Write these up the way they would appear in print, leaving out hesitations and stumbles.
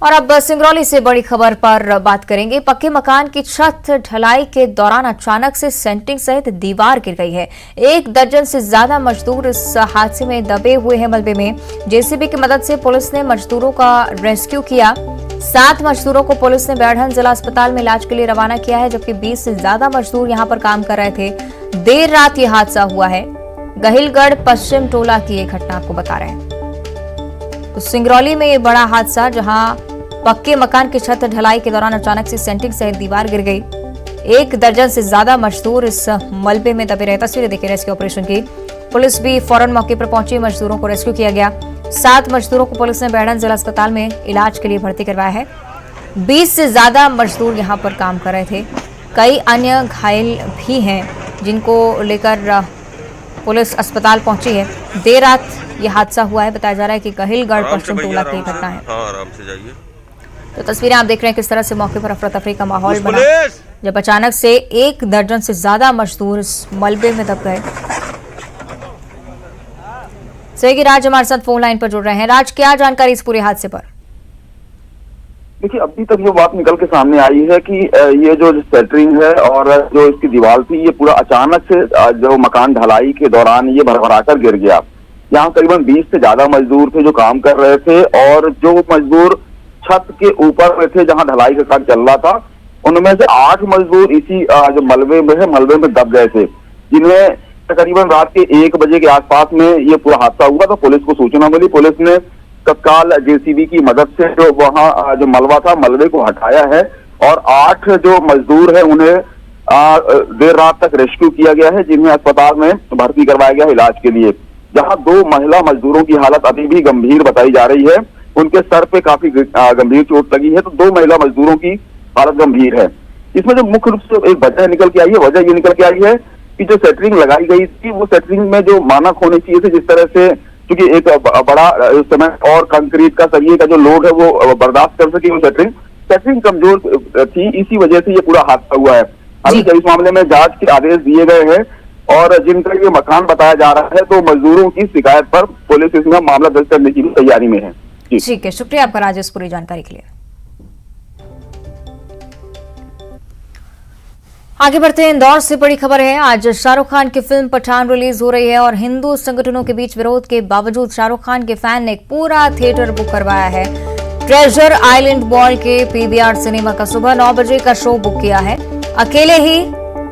और अब सिंगरौली से बड़ी खबर पर बात करेंगे। पक्के मकान की छत ढलाई के दौरान अचानक से सेंटिंग सहित दीवार गिर गई है। 1 दर्जन से ज्यादा मजदूर इस हादसे में दबे हुए हैं। मलबे में जेसीबी की मदद से पुलिस ने मजदूरों का रेस्क्यू किया। 7 मजदूरों को पुलिस ने बैढ़न जिला अस्पताल में इलाज के लिए रवाना किया है, जबकि 20 से ज्यादा मजदूर यहां पर काम कर रहे थे। देर रात यह हादसा हुआ है। गहिलगढ़ पश्चिम टोला की एक घटना आपको बता रहे हैं। तो सिंगरौली में ये बड़ा हादसा, जहां पक्के मकान की छत ढलाई के दौरान अचानक से सेंटिंग सहित दीवार गिर गई। 1 दर्जन से ज्यादा मजदूर इस मलबे में दबे रहे। तस्वीरें देखिए रेस्क्यू ऑपरेशन की। पुलिस भी फौरन मौके पर पहुंची, मजदूरों को रेस्क्यू किया गया। 7 मजदूरों को पुलिस ने बैढ़न जिला अस्पताल में इलाज के लिए भर्ती करवाया है। 20 से ज्यादा मजदूर यहां पर काम कर रहे थे। कई अन्य घायल भी हैं, जिनको लेकर पुलिस अस्पताल पहुंची है। देर रात यह हादसा हुआ है। बताया जा रहा है कि गहिलगढ़ पश्चिम टोला की घटना है। आराम से जाइए। तो तस्वीरें आप देख रहे हैं किस तरह से मौके पर अफरा तफरी का माहौल बना, जब अचानक से 1 दर्जन से ज्यादा मजदूर इस मलबे में दब गए। सहयोगी राज हमारे साथ फोन लाइन पर जुड़ रहे हैं। राज, क्या जानकारी इस पूरे हादसे पर? देखिए, अभी तक ये बात निकल के सामने आई है कि ये जो सेंटरिंग है और जो इसकी दीवार थी, ये पूरा अचानक से जो मकान ढलाई के दौरान ये भरभराकर गिर गया। यहाँ करीबन 20 से ज्यादा मजदूर थे जो काम कर रहे थे, और जो मजदूर छत के ऊपर में थे जहाँ ढलाई का काम चल रहा था, उनमें से 8 मजदूर इसी जो मलबे में दब गए थे, जिनमें तकरीबन रात के 1 बजे के आसपास में ये पूरा हादसा हुआ। तो पुलिस को सूचना मिली। पुलिस ने तत्काल जेसीबी की मदद से जो वहाँ जो मलबा था, मलबे को हटाया है, और 8 जो मजदूर है उन्हें देर रात तक रेस्क्यू किया गया है, जिन्हें अस्पताल में भर्ती करवाया गया है इलाज के लिए। जहां 2 महिला मजदूरों की हालत अभी भी गंभीर बताई जा रही है। उनके सर पे काफी गंभीर चोट लगी है, तो 2 महिला मजदूरों की हालत गंभीर है। इसमें जो मुख्य रूप से एक वजह निकल के आई है, वजह ये निकल के आई है कि जो सेंटरिंग लगाई गई थी, वो सेंटरिंग में जो मानक होने चाहिए थे, जिस तरह से क्योंकि एक बड़ा सीमेंट और कंक्रीट का सरिये का जो लोड है वो बर्दाश्त कर सके, वो सेंटरिंग कमजोर थी। इसी वजह से ये पूरा हादसा हुआ है। अभी इस मामले में जांच के आदेश दिए गए हैं, और जिनका ये मकान बताया जा रहा है, तो मजदूरों की शिकायत पर पुलिस इसमें मामला दर्ज करने की तैयारी में है। ठीक है, शुक्रिया आपका राजेश पूरी जानकारी के लिए। आगे बढ़ते हैं। इंदौर से बड़ी खबर है। आज शाहरुख खान की फिल्म पठान रिलीज हो रही है, और हिंदू संगठनों के बीच विरोध के बावजूद शाहरुख खान के फैन ने एक पूरा थिएटर बुक करवाया है। ट्रेजर आइलैंड मॉल के पीवीआर सिनेमा का सुबह 9 बजे का शो बुक किया है। अकेले ही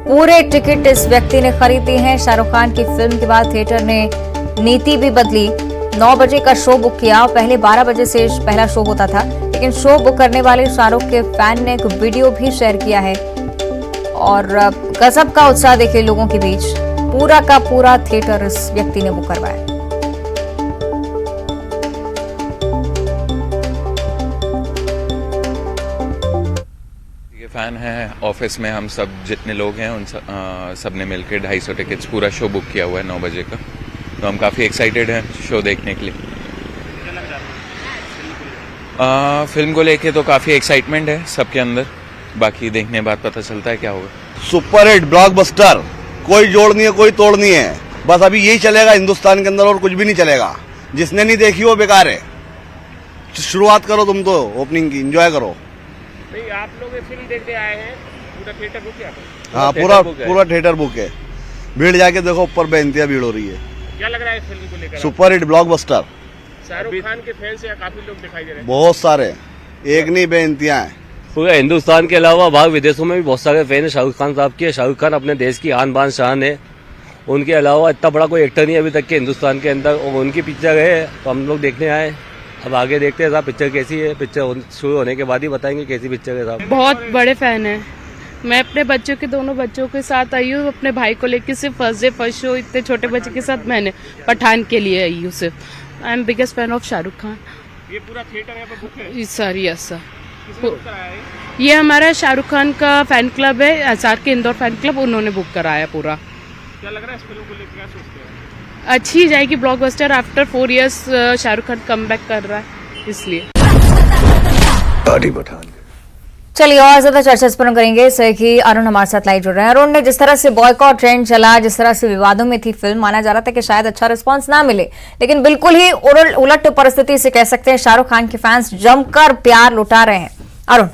पूरे टिकट इस व्यक्ति ने खरीदी हैं। शाहरुख खान की फिल्म के बाद थिएटर ने नीति भी बदली। 9 बजे का शो बुक किया। पहले 12 बजे से पहला शो होता था, लेकिन शो बुक करने वाले शाहरुख के फैन ने एक वीडियो भी शेयर किया है, और गजब का उत्साह देखे लोगों के बीच। पूरा का पूरा थिएटर इस व्यक्ति ने बुक करवाया। ये फैन है। ऑफिस में हम सब जितने लोग हैं उन सब ने मिलकर 250 टिकट्स पूरा शो बुक किया हुआ है 9 बजे का। तो हम काफ़ी एक्साइटेड हैं शो देखने के लिए। फिल्म को लेके तो काफ़ी एक्साइटमेंट है सबके अंदर। बाकी देखने बाद पता चलता है क्या होगा। सुपर हिट ब्लॉकबस्टर, कोई जोड़ नहीं है, कोई तोड़ नहीं है। बस अभी यही चलेगा हिंदुस्तान के अंदर, और कुछ भी नहीं चलेगा। जिसने नहीं देखी वो बेकार है। शुरुआत करो तुम तो ओपनिंग की, एंजॉय करो। नहीं, आप लोग फिल्म देखने आए हैं, पूरा थिएटर बुक किया? हाँ, पूरा थिएटर बुक है। भीड़ जाके देखो, ऊपर बेइंतहा भीड़ हो रही है। क्या लग रहा है फिल्म को लेकर? Super hit blockbuster. Shahrukh Khan के फैंस या काफी लोग दिखाई दे रहे हैं? बहुत सारे, एक नहीं बेइंतहा है। पूरे हिंदुस्तान के अलावा बाहर विदेशों में भी बहुत सारे फैन है शाहरुख खान साहब के। शाहरुख खान अपने देश की आन बान शान है। उनके अलावा इतना बड़ा कोई एक्टर नहीं है अभी तक के हिंदुस्तान के अंदर, और उनकी पिक्चर है तो हम लोग देखने आए। अब आगे देखते हैं साहब पिक्चर कैसी है। पिक्चर शुरू होने के बाद ही बताएंगे कैसी पिक्चर है साहब। बहुत बड़े फैन है। मैं अपने बच्चों के, दोनों बच्चों के साथ आई हूँ। अपने भाई को लेकर सिर्फ फर्स्ट डे फर्स्ट शो, इतने छोटे बच्चे के साथ मैंने पठान के लिए आई हूँ सिर्फ। I am biggest fan of Shahrukh Khan. ये पूरा थिएटर यहाँ पे बुक है? Sir yes sir. ये हमारा शाहरुख खान का फैन क्लब है, एसआर के इंदौर फैन क्लब, उन्होंने बुक कराया पूरा। क्या लग रहा है इस फिल्म को लेकर, क्या सोचते हैं? अच्छी जाएगी blockbuster. After 4 years Shahrukh Khan come back कर रहा है, इसलिए। पार्टी पठान चलिए और ज्यादा चर्चा इस पर हम करेंगे इससे कि अरुण हमारे साथ लाइव जुड़ रहे हैं। अरुण ने जिस तरह से बॉयकॉट ट्रेंड चला, जिस तरह से विवादों में थी फिल्म, माना जा रहा था कि शायद अच्छा रिस्पांस ना मिले, लेकिन बिल्कुल ही उलट परिस्थिति से कह सकते हैं शाहरुख खान के फैंस जमकर प्यार लुटा रहे हैं। अरुण,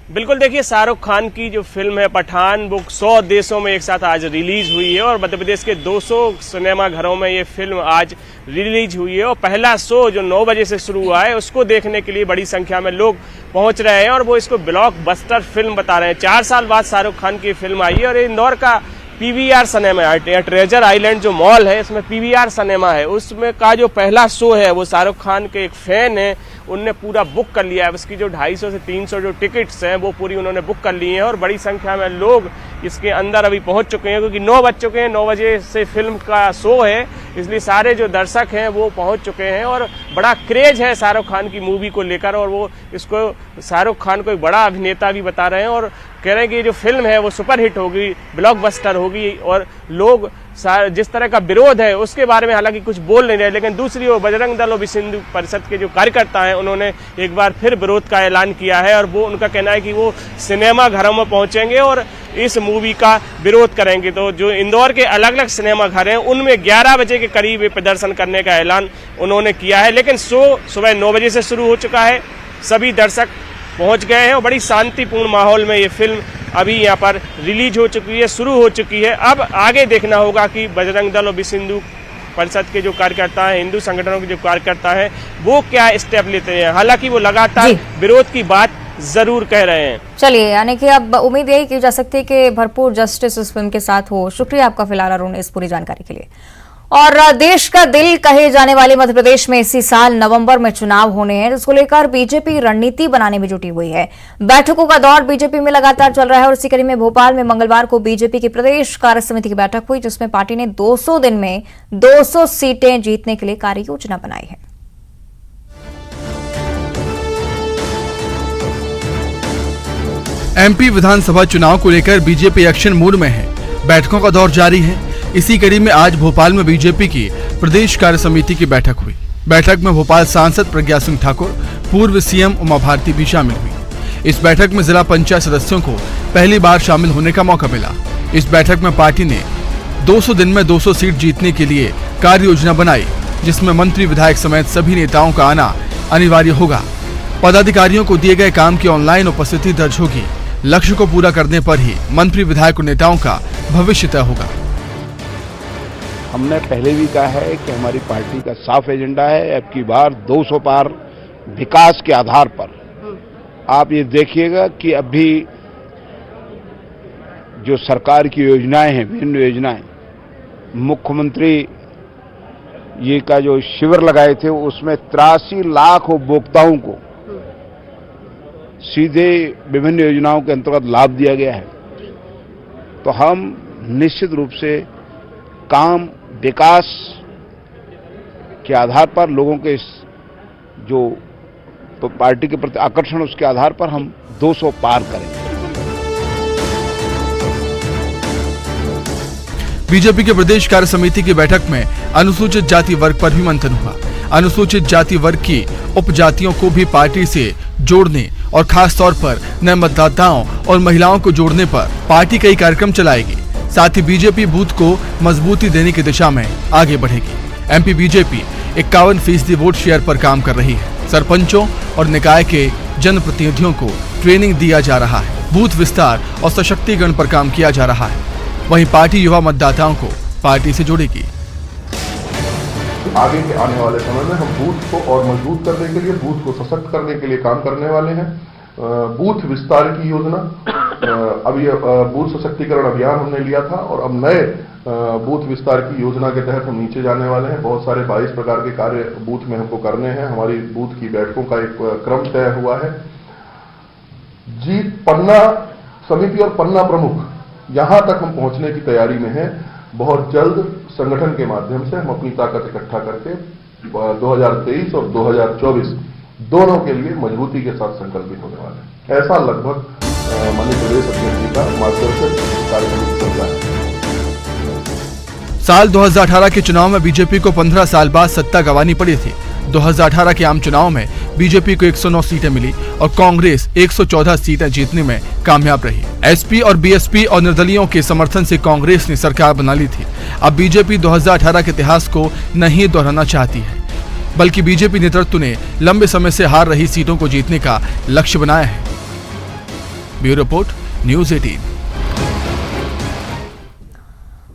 बिल्कुल, देखिए शाहरुख खान की जो फिल्म है पठान, वो 100 देशों में एक साथ आज रिलीज हुई है और मध्य प्रदेश के 200 सिनेमा घरों में ये फिल्म आज रिलीज हुई है। और पहला शो जो 9 बजे से शुरू हुआ है उसको देखने के लिए बड़ी संख्या में लोग पहुंच रहे हैं और वो इसको ब्लॉकबस्टर फिल्म बता रहे हैं। 4 साल बाद शाहरुख खान की फिल्म आई है और इंदौर का पीवीआर सिनेमा है, ट्रेजर आइलैंड जो मॉल है इसमें पीवीआर सिनेमा है, उसमें का जो पहला शो है वो शाहरुख खान के एक फैन है उनने पूरा बुक कर लिया है। उसकी जो 250 से 300 जो टिकट्स हैं वो पूरी उन्होंने बुक कर ली हैं और बड़ी संख्या में लोग इसके अंदर अभी पहुंच चुके हैं क्योंकि 9 बज चुके हैं, 9 बजे से फिल्म का शो है, इसलिए सारे जो दर्शक हैं वो पहुंच चुके हैं और बड़ा क्रेज है शाहरुख खान की मूवी को लेकर और वो इसको शाहरुख खान को एक बड़ा अभिनेता भी बता रहे हैं और कह रहे हैं कि ये जो फिल्म है वो सुपरहिट होगी, ब्लॉकबस्टर होगी। और लोग जिस तरह का विरोध है उसके बारे में हालांकि कुछ बोल नहीं रहे, लेकिन दूसरी ओर बजरंग दल और विश्व हिंदू परिषद के जो कार्यकर्ता हैं उन्होंने एक बार फिर विरोध का ऐलान किया है और वो उनका कहना है कि वो सिनेमा घरों में पहुंचेंगे और इस मूवी का विरोध करेंगे। तो जो इंदौर के अलग अलग सिनेमा घर हैं उनमें 11 बजे के करीब प्रदर्शन करने का ऐलान उन्होंने किया है, लेकिन शो सुबह 9 बजे से शुरू हो चुका है, सभी दर्शक पहुंच गए हैं और बड़ी शांतिपूर्ण माहौल में ये फिल्म अभी यहाँ पर रिलीज हो चुकी है, शुरू हो चुकी है। अब आगे देखना होगा कि बजरंग दल और विश्व हिंदू परिषद के जो कार्यकर्ता हैं, हिंदू संगठनों के जो कार्यकर्ता हैं, वो क्या स्टेप लेते हैं। हालांकि वो लगातार विरोध की बात जरूर कह रहे हैं। चलिए, यानी कि अब उम्मीद यही की जा सकती है कि भरपूर जस्टिस इस फिल्म के साथ हो। शुक्रिया आपका फिलहाल अरुण इस पूरी जानकारी के लिए। और देश का दिल कहे जाने वाले मध्य प्रदेश में इसी साल नवंबर में चुनाव होने हैं, जिसको लेकर बीजेपी रणनीति बनाने में जुटी हुई है। बैठकों का दौर बीजेपी में लगातार चल रहा है और इसी कड़ी में भोपाल में मंगलवार को बीजेपी की प्रदेश कार्य समिति की बैठक हुई, जिसमें पार्टी ने 200 दिन में 200 सीटें जीतने के लिए कार्य योजना बनाई है। एमपी विधानसभा चुनाव को लेकर बीजेपी एक्शन मोड में है। बैठकों का दौर जारी है। इसी कड़ी में आज भोपाल में बीजेपी की प्रदेश कार्य समिति की बैठक हुई। बैठक में भोपाल सांसद प्रज्ञा सिंह ठाकुर, पूर्व सीएम उमा भारती भी शामिल हुई। इस बैठक में जिला पंचायत सदस्यों को पहली बार शामिल होने का मौका मिला। इस बैठक में पार्टी ने 200 दिन में 200 सीट जीतने के लिए कार्य योजना बनाई, जिसमें मंत्री विधायक समेत सभी नेताओं का आना अनिवार्य होगा। पदाधिकारियों को दिए गए काम की ऑनलाइन उपस्थिति दर्ज होगी। लक्ष्य को पूरा करने पर ही मंत्री विधायक और नेताओं का भविष्य तय होगा। हमने पहले भी कहा है कि हमारी पार्टी का साफ एजेंडा है, अब की बार 200 पार विकास के आधार पर। आप ये देखिएगा कि अभी जो सरकार की योजनाएं हैं, विभिन्न योजनाएं, मुख्यमंत्री ये का जो शिविर लगाए थे उसमें 83 लाख उपभोक्ताओं को सीधे विभिन्न योजनाओं के अंतर्गत लाभ दिया गया है। तो हम निश्चित रूप से काम विकास के आधार पर, लोगों के जो पार्टी के प्रति आकर्षण उसके आधार पर हम 200 पार करेंगे। बीजेपी के प्रदेश कार्य समिति की बैठक में अनुसूचित जाति वर्ग पर भी मंथन हुआ। अनुसूचित जाति वर्ग की उपजातियों को भी पार्टी से जोड़ने और खास तौर पर नए मतदाताओं और महिलाओं को जोड़ने पर पार्टी कई कार्यक्रम चलाएगी। साथ ही बीजेपी बूथ को मजबूती देने की दिशा में आगे बढ़ेगी। एमपी बीजेपी 51% वोट शेयर पर काम कर रही है। सरपंचों और निकाय के जनप्रतिनिधियों को ट्रेनिंग दिया जा रहा है। बूथ विस्तार और सशक्तिकरण पर काम किया जा रहा है। वहीं पार्टी युवा मतदाताओं को पार्टी से जोड़ेगी। आगे के आने वाले समय में हम बूथ को और मजबूत करने के लिए, बूथ को सशक्त करने के लिए काम करने वाले हैं। बूथ विस्तार की योजना, अब ये बूथ सशक्तिकरण अभियान हमने लिया था और अब नए बूथ विस्तार की योजना के तहत हम नीचे जाने वाले हैं। बहुत सारे 22 प्रकार के कार्य बूथ में हमको करने हैं। हमारी बूथ की बैठकों का एक क्रम तय हुआ है। जीत पन्ना समिति और पन्ना प्रमुख, यहां तक हम पहुंचने की तैयारी में हैं। बहुत जल्द संगठन के माध्यम से हम अपनी ताकत इकट्ठा करके 2023 और 2024 दोनों के लिए मजबूती के साथ संकल्पित होने वाले हैं। ऐसा लगभग माननीय प्रदेश अध्यक्ष जी का मार्गदर्शन कार्यक्रम चल रहा है। साल 2018 के चुनाव में बीजेपी को 15 साल बाद सत्ता गंवानी पड़ी थी। 2018 के आम चुनाव में बीजेपी को 109 सीटें मिली और कांग्रेस 114 सीटें जीतने में कामयाब रही। एसपी और बीएसपी और निर्दलियों के समर्थन से कांग्रेस ने सरकार बना ली थी। अब बीजेपी 2018 के इतिहास को नहीं दोहराना चाहती है, बल्कि बीजेपी नेतृत्व ने लंबे समय से हार रही सीटों को जीतने का लक्ष्य बनाया है। Bureau report, news 18।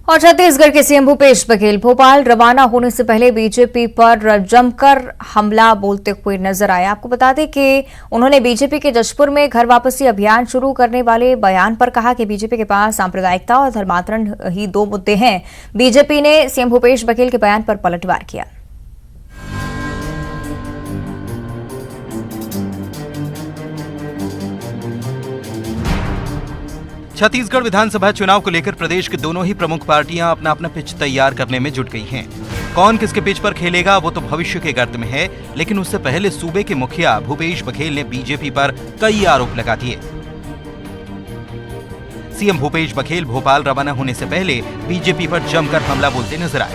और छत्तीसगढ़ के सीएम भूपेश बघेल भोपाल रवाना होने से पहले बीजेपी पर जमकर हमला बोलते हुए नजर आए। आपको बता दें कि उन्होंने बीजेपी के जशपुर में घर वापसी अभियान शुरू करने वाले बयान पर कहा कि बीजेपी के पास सांप्रदायिकता और धर्मांतरण ही दो मुद्दे हैं। बीजेपी ने सीएम भूपेश बघेल के बयान पर पलटवार किया। छत्तीसगढ़ विधानसभा चुनाव को लेकर प्रदेश के दोनों ही प्रमुख पार्टियां अपना अपना पिच तैयार करने में जुट गई हैं। कौन किसके पिच पर खेलेगा वो तो भविष्य के गर्त में है, लेकिन उससे पहले सूबे के मुखिया भूपेश बघेल ने बीजेपी पर कई आरोप लगा दिए। सीएम भूपेश बघेल भोपाल रवाना होने से पहले बीजेपी पर जमकर हमला बोलते नजर आए।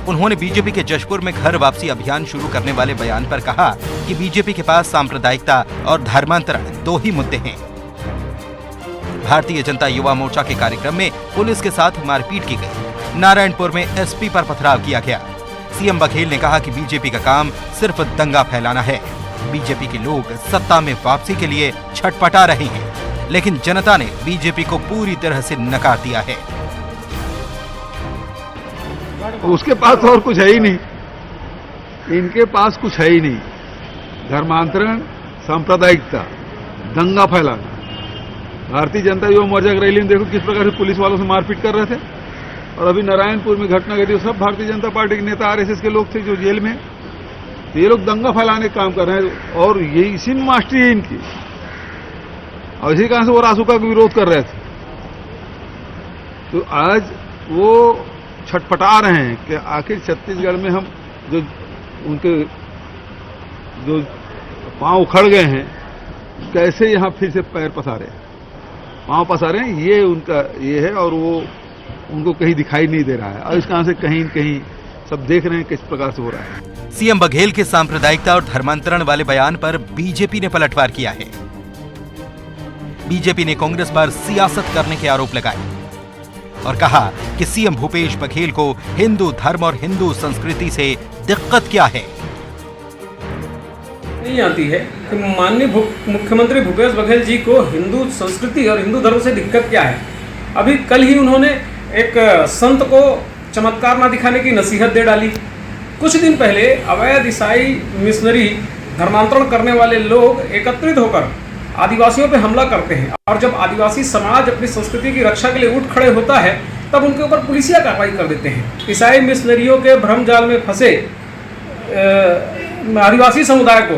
उन्होंने बीजेपी के जशपुर में घर वापसी अभियान शुरू करने वाले बयान पर कहा कि बीजेपी के पास सांप्रदायिकता और धर्मांतरण दो ही मुद्दे हैं। भारतीय जनता युवा मोर्चा के कार्यक्रम में पुलिस के साथ मारपीट की गई। नारायणपुर में एसपी पर पथराव किया गया। सीएम बघेल ने कहा कि बीजेपी का काम सिर्फ दंगा फैलाना है। बीजेपी के लोग सत्ता में वापसी के लिए छटपटा रहे हैं, लेकिन जनता ने बीजेपी को पूरी तरह से नकार दिया है। उसके पास और कुछ है ही नहीं, इनके पास कुछ है ही नहीं। धर्मांतरण, सांप्रदायिकता, दंगा फैलाना। भारतीय जनता युवा मोर्चा की रैली में देखो किस प्रकार से पुलिस वालों से मारपीट कर रहे थे, और अभी नारायणपुर में घटना घटी, सब भारतीय जनता पार्टी के नेता आरएसएस के लोग थे जो जेल में। तो ये लोग दंगा फैलाने का काम कर रहे हैं, और ये इसी में मास्टरी है इनकी। और इसी कारण से वो रासुका का विरोध कर रहे थे। तो आज वो छटपटा रहे हैं कि आखिर छत्तीसगढ़ में हम जो उनके जो पांव उखड़ गए हैं, कैसे यहां फिर से पैर पसारे, पांव पसारे, ये उनका ये है, और वो उनको कहीं दिखाई नहीं दे रहा है। और इस कारण से कहीं कहीं सब देख रहे हैं किस प्रकार से हो रहा है। सीएम बघेल के सांप्रदायिकता और धर्मांतरण वाले बयान पर बीजेपी ने पलटवार किया है। बीजेपी ने कांग्रेस पर सियासत करने के आरोप लगाए और कहा कि सीएम भूपेश बघेल को हिंदू धर्म और हिंदू संस्कृति से दिक्कत क्या है। नहीं आती है कि माननीय मुख्यमंत्री भूपेश बघेल जी को हिंदू संस्कृति और हिंदू धर्म से दिक्कत क्या है। अभी कल ही उन्होंने एक संत को चमत्कार ना दिखाने की नसीहत दे डाली। कुछ दिन पहले अवैध ईसाई मिशनरी धर्मांतरण करने वाले लोग एकत्रित होकर आदिवासियों पे हमला करते हैं, और जब आदिवासी समाज अपनी संस्कृति की रक्षा के लिए उठ खड़े होता है तब उनके ऊपर पुलिसिया कार्रवाई कर देते हैं। ईसाई मिशनरियों के भ्रमजाल में फंसे आदिवासी समुदाय को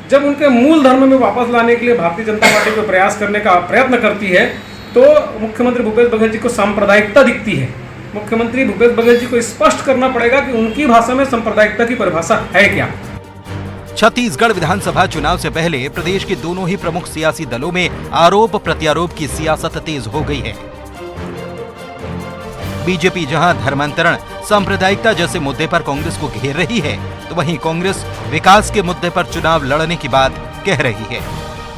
जब उनके मूल धर्म में वापस लाने के लिए भारतीय जनता पार्टी को प्रयास करने का प्रयत्न करती है, तो मुख्यमंत्री भूपेश बघेल जी को सांप्रदायिकता दिखती है। मुख्यमंत्री भूपेश बघेल जी को स्पष्ट करना पड़ेगा कि उनकी भाषा में सांप्रदायिकता की परिभाषा है क्या। छत्तीसगढ़ विधानसभा चुनाव से पहले प्रदेश के दोनों ही प्रमुख सियासी दलों में आरोप प्रत्यारोप की सियासत तेज हो गई है। बीजेपी जहां धर्मांतरण, सांप्रदायिकता जैसे मुद्दे पर कांग्रेस को घेर रही है, तो वहीं कांग्रेस विकास के मुद्दे पर चुनाव लड़ने की बात कह रही है।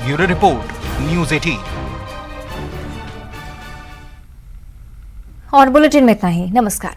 Bureau report, news 18। और बुलेटिन में इतना ही। नमस्कार।